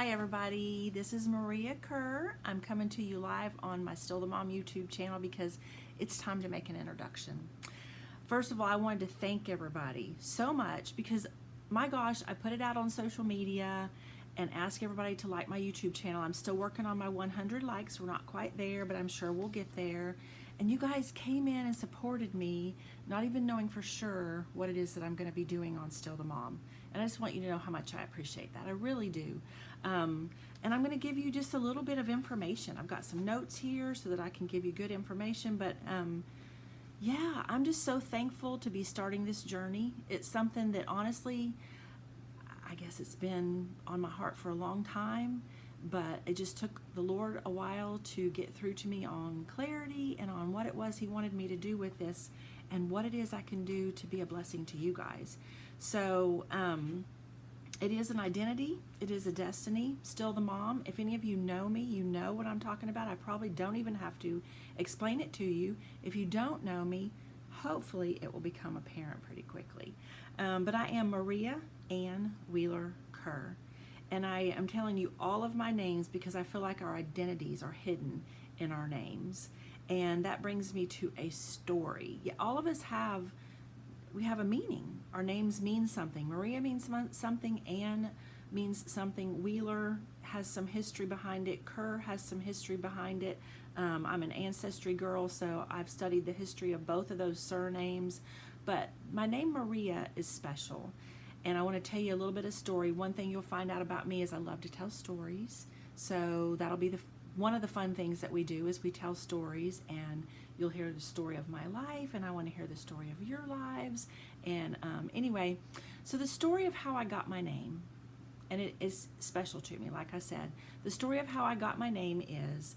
Hi everybody, this is Maria Kerr. I'm coming to you live on my Still the Mom YouTube channel because it's time to make an introduction. First of all, I wanted to thank everybody so much because my gosh, I put it out on social media and ask everybody to like my YouTube channel. I'm still working on my 100 likes. We're not quite there, but I'm sure we'll get there. And you guys came in and supported me, not even knowing for sure what it is that I'm going to be doing on Still the Mom. And I just want you to know how much I appreciate that. I really do. And I'm going to give you just a little bit of information. I've got some notes here so that I can give you good information. But yeah, I'm just so thankful to be starting this journey. It's something that honestly, I guess it's been on my heart for a long time, but it just took the Lord a while to get through to me on clarity and on what it was He wanted me to do with this and what it is I can do to be a blessing to you guys. So it is an identity. It is a destiny. Still the Mom. If any of you know me, you know what I'm talking about. I probably don't even have to explain it to you. If you don't know me, hopefully it will become apparent pretty quickly. But I am Maria Ann Wheeler Kerr. And I am telling you all of my names because I feel like our identities are hidden in our names. And that brings me to a story. Yeah, all of us have a meaning. Our names mean something. Maria means something. Ann means something. Wheeler has some history behind it. Kerr has some history behind it. I'm an ancestry girl, so I've studied the history of both of those surnames. But my name Maria is special. And I want to tell you a little bit of story. One thing you'll find out about me is I love to tell stories. So that'll be one of the fun things that we do is we tell stories, and you'll hear the story of my life, and I want to hear the story of your lives. And anyway, so the story of how I got my name, and it is special to me, like I said. The story of how I got my name is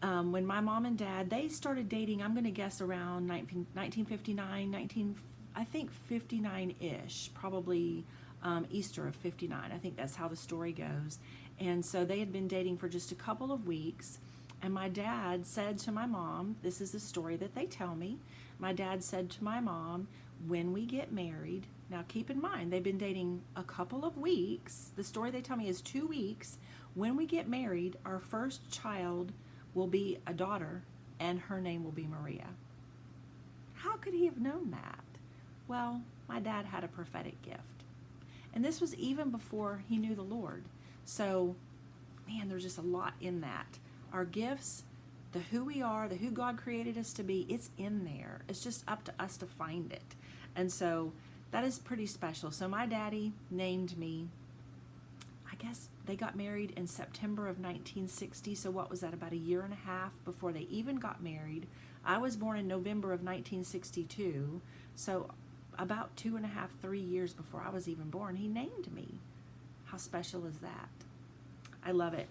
when my mom and dad, they started dating, I'm going to guess around 1959, I think 59-ish, probably Easter of 59. I think that's how the story goes. And so they had been dating for just a couple of weeks. And my dad said to my mom, this is the story that they tell me. My dad said to my mom, when we get married, now keep in mind, they've been dating a couple of weeks. The story they tell me is 2 weeks. When we get married, our first child will be a daughter, and her name will be Maria. How could he have known that? Well, my dad had a prophetic gift. And this was even before he knew the Lord. So, man, there's just a lot in that. Our gifts, the who we are, the who God created us to be, it's in there. It's just up to us to find it. And so that is pretty special. So my daddy named me, I guess they got married in September of 1960. So what was that, about a year and a half before they even got married? I was born in November of 1962. So about 2.5, 3 years before I was even born, he named me. How special is that? I love it.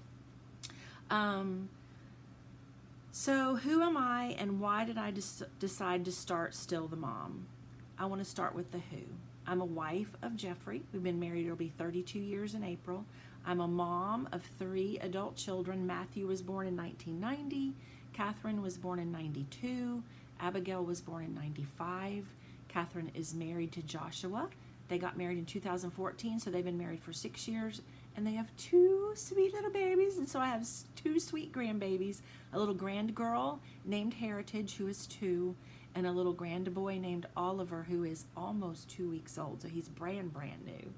So who am I and why did I decide to start Still the Mom? I want to start with the who. I'm a wife of Jeffrey. We've been married, it'll be 32 years in April. I'm a mom of 3 adult children. Matthew was born in 1990. Catherine was born in 92. Abigail was born in 95. Catherine is married to Joshua. They got married in 2014, so they've been married for 6 years, and they have 2 sweet little babies, and so I have 2 sweet grandbabies, a little grand girl named Heritage, who is 2, and a little grand boy named Oliver, who is almost 2 weeks old, so he's brand new.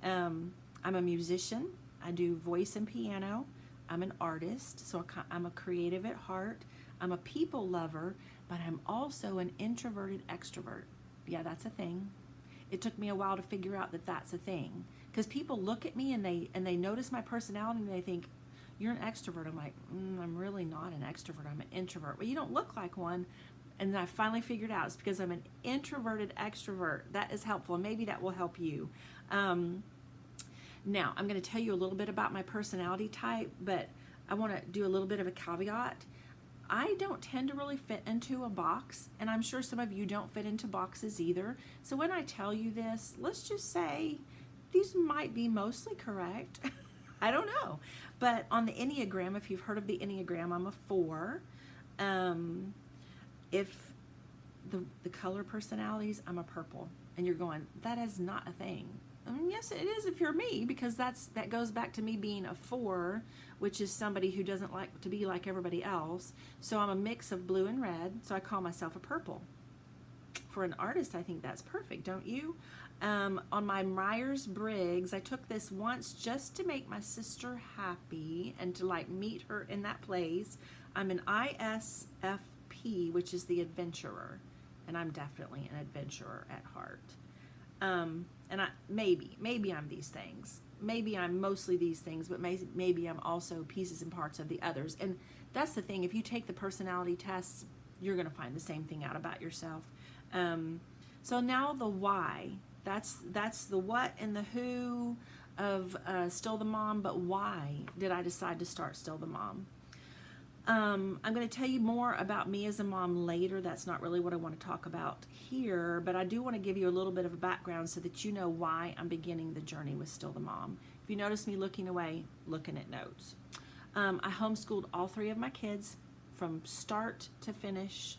I'm a musician. I do voice and piano. I'm an artist, so I'm a creative at heart. I'm a people lover, but I'm also an introverted extrovert. Yeah, that's a thing. It took me a while to figure out that that's a thing, because people look at me and they notice my personality and they think, you're an extrovert. I'm like, I'm really not an extrovert. I'm an introvert. Well, you don't look like one. And I finally figured out it's because I'm an introverted extrovert. That is helpful, and maybe that will help you. Now, I'm going to tell you a little bit about my personality type, but I want to do a little bit of a caveat. I don't tend to really fit into a box, and I'm sure some of you don't fit into boxes either. So when I tell you this, let's just say these might be mostly correct. I don't know. But on the Enneagram, if you've heard of the Enneagram, I'm a 4. If the color personalities, I'm a purple. And you're going, that is not a thing. Yes, it is if you're me, because that goes back to me being a 4, which is somebody who doesn't like to be like everybody else. So I'm a mix of blue and red, so I call myself a purple. For an artist, I think that's perfect, don't you? On my Myers-Briggs, I took this once just to make my sister happy and to like meet her in that place. I'm an ISFP, which is the adventurer, and I'm definitely an adventurer at heart. And maybe I'm these things. Maybe I'm mostly these things, but maybe I'm also pieces and parts of the others. And that's the thing. If you take the personality tests, you're going to find the same thing out about yourself. So now the why. That's the what and the who of Still the Mom, but why did I decide to start Still the Mom? I'm going to tell you more about me as a mom later. That's not really what I want to talk about here, but I do want to give you a little bit of a background so that you know why I'm beginning the journey with Still the Mom. If you notice me looking away, looking at notes. I homeschooled all 3 of my kids from start to finish.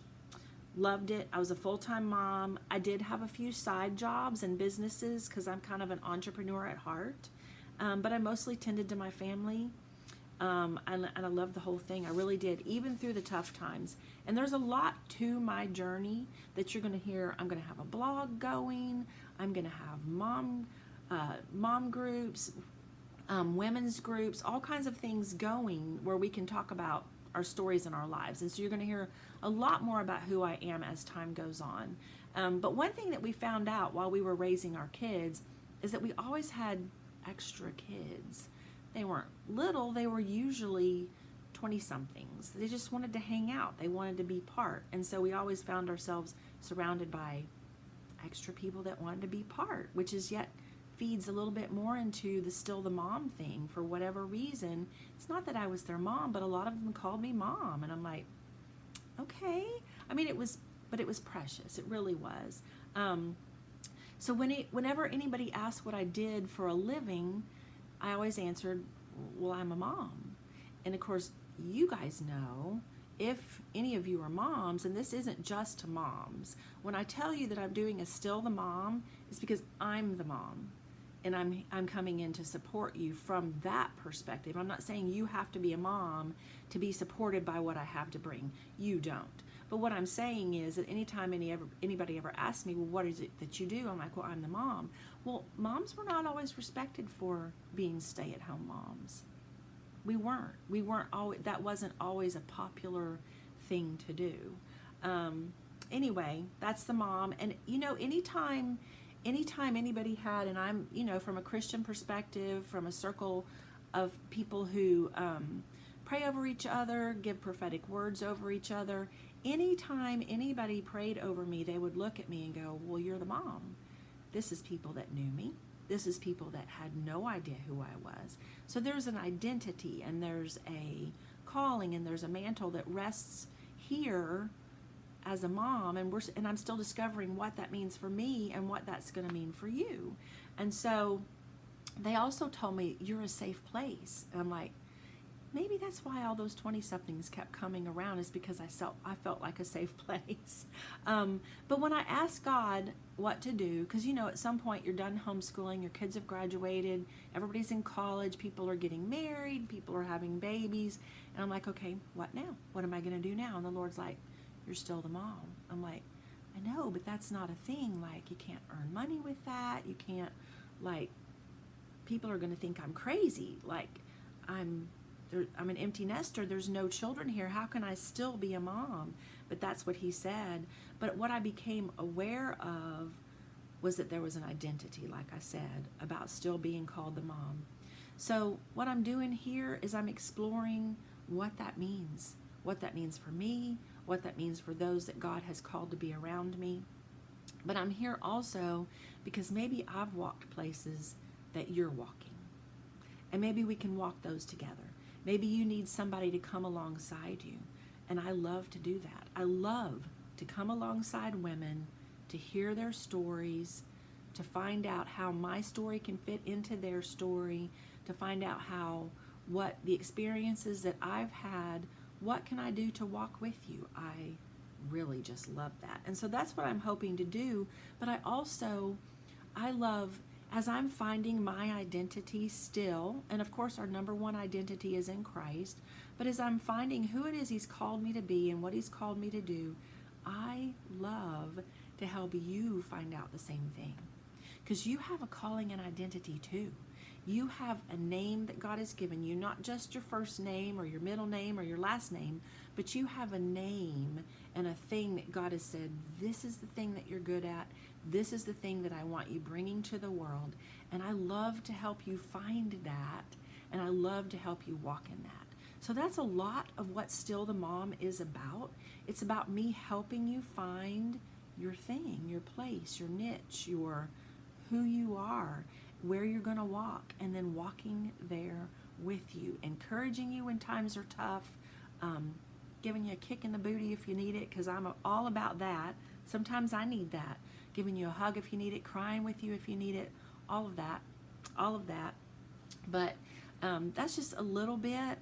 Loved it. I was a full-time mom. I did have a few side jobs and businesses because I'm kind of an entrepreneur at heart, but I mostly tended to my family. And I love the whole thing. I really did, even through the tough times. And there's a lot to my journey that you're going to hear. I'm going to have a blog going. I'm going to have mom groups, women's groups, all kinds of things going where we can talk about our stories in our lives. And so you're going to hear a lot more about who I am as time goes on. But one thing that we found out while we were raising our kids is that we always had extra kids. They weren't little, they were usually 20-somethings. They just wanted to hang out. They wanted to be part. And so we always found ourselves surrounded by extra people that wanted to be part, which is yet feeds a little bit more into the Still the Mom thing for whatever reason. It's not that I was their mom, but a lot of them called me mom. And I'm like, okay. I mean, it was precious. It really was. So whenever anybody asked what I did for a living, I always answered, well, I'm a mom. And of course, you guys know, if any of you are moms, and this isn't just to moms, when I tell you that I'm doing a Still the Mom, it's because I'm the mom. And I'm coming in to support you from that perspective. I'm not saying you have to be a mom to be supported by what I have to bring. You don't. But what I'm saying is that anytime anybody ever asks me, well, what is it that you do? I'm like, well, I'm the mom. Well, moms were not always respected for being stay-at-home moms. We weren't always, that wasn't always a popular thing to do. Anyway, that's the mom. And, anytime anybody had, and I'm, from a Christian perspective, from a circle of people who pray over each other, give prophetic words over each other, anytime anybody prayed over me, they would look at me and go, well, you're the mom. This is people that knew me. This is people that had no idea who I was. So there's an identity, and there's a calling, and there's a mantle that rests here as a mom, and I'm still discovering what that means for me and what that's going to mean for you. And so they also told me, you're a safe place. And I'm like, maybe that's why all those 20-somethings kept coming around, is because I felt like a safe place. But when I asked God what to do, because at some point you're done homeschooling, your kids have graduated, everybody's in college, people are getting married, people are having babies, and I'm like, okay, what now? What am I going to do now? And the Lord's like, you're still the mom. I'm like, I know, but that's not a thing. Like, you can't earn money with that. You can't, people are going to think I'm crazy. Like, I'm an empty nester. There's no children here. How can I still be a mom? But that's what he said. But what I became aware of was that there was an identity, like I said, about still being called the mom. So what I'm doing here is I'm exploring what that means for me, what that means for those that God has called to be around me. But I'm here also because maybe I've walked places that you're walking. And maybe we can walk those together. Maybe you need somebody to come alongside you. And I love to do that. I love to come alongside women, to hear their stories, to find out how my story can fit into their story, to find out what the experiences that I've had, what can I do to walk with you? I really just love that. And so that's what I'm hoping to do. But I love as I'm finding my identity still, and of course our number one identity is in Christ, but as I'm finding who it is He's called me to be and what He's called me to do, I love to help you find out the same thing. Because you have a calling and identity too. You have a name that God has given you, not just your first name or your middle name or your last name, but you have a name and a thing that God has said, this is the thing that you're good at. This is the thing that I want you bringing to the world. And I love to help you find that, and I love to help you walk in that. So that's a lot of what Still the Mom is about. It's about me helping you find your thing, your place, your niche, your who you are, where you're going to walk, and then walking there with you, encouraging you when times are tough, giving you a kick in the booty if you need it, because I'm all about that. Sometimes I need that. Giving you a hug if you need it, crying with you if you need it, all of that. But that's just a little bit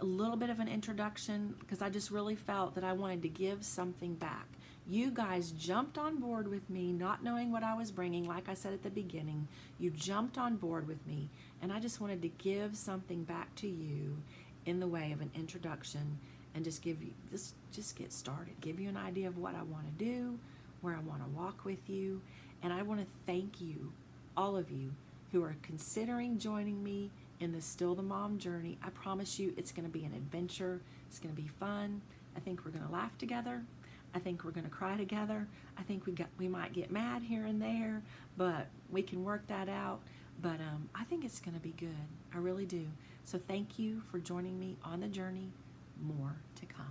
of an introduction, because I just really felt that I wanted to give something back. You guys jumped on board with me, not knowing what I was bringing. Like I said at the beginning, you jumped on board with me, and I just wanted to give something back to you in the way of an introduction, and just give you this, just get started, give you an idea of what I want to do, where I want to walk with you. And I want to thank you, all of you who are considering joining me in the Still the Mom journey. I promise you it's going to be an adventure. It's going to be fun. I think we're going to laugh together. I think we're going to cry together. I think we might get mad here and there, but we can work that out. But I think it's going to be good. I really do. So thank you for joining me on the journey. More to come.